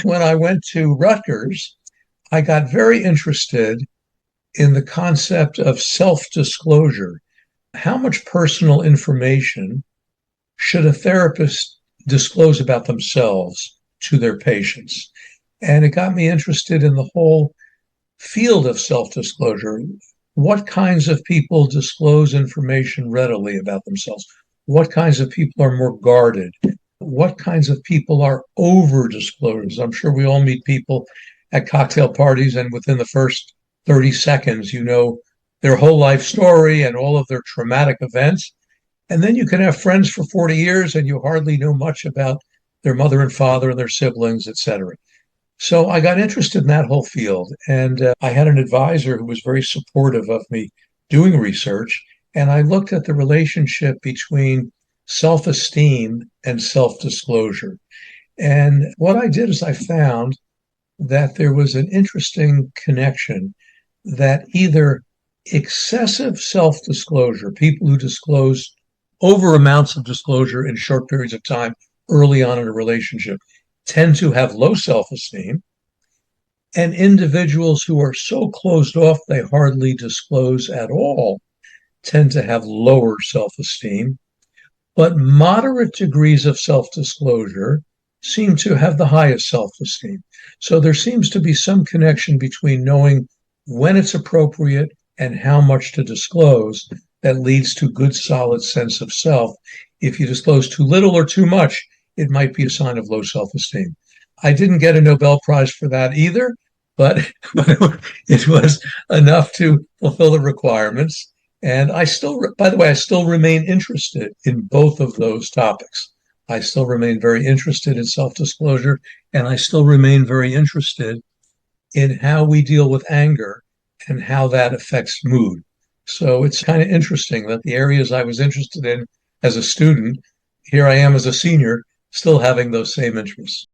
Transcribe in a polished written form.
When I went to Rutgers, I got very interested in the concept of self-disclosure. How much personal information should a therapist disclose about themselves to their patients? And it got me interested in the whole field of self-disclosure. What kinds of people disclose information readily about themselves? What kinds of people are more guarded? What kinds of people are over disclosures? I'm sure we all meet people at cocktail parties, and within the first 30 seconds, you know their whole life story and all of their traumatic events. And then you can have friends for 40 years and you hardly know much about their mother and father and their siblings, etc. So I got interested in that whole field. And I had an advisor who was very supportive of me doing research. And I looked at the relationship between self-esteem and self-disclosure. And what I did is I found that there was an interesting connection that either excessive self-disclosure, people who disclose over amounts of disclosure in short periods of time early on in a relationship, tend to have low self-esteem, and individuals who are so closed off they hardly disclose at all tend to have lower self-esteem. But moderate degrees of self-disclosure seem to have the highest self-esteem. So there seems to be some connection between knowing when it's appropriate and how much to disclose that leads to good, solid sense of self. If you disclose too little or too much, it might be a sign of low self-esteem. I didn't get a Nobel Prize for that either, but it was enough to fulfill the requirements. And I still, by the way, I still remain interested in both of those topics. I still remain very interested in self-disclosure, and I still remain very interested in how we deal with anger and how that affects mood. So it's kind of interesting that the areas I was interested in as a student, here I am as a senior, still having those same interests.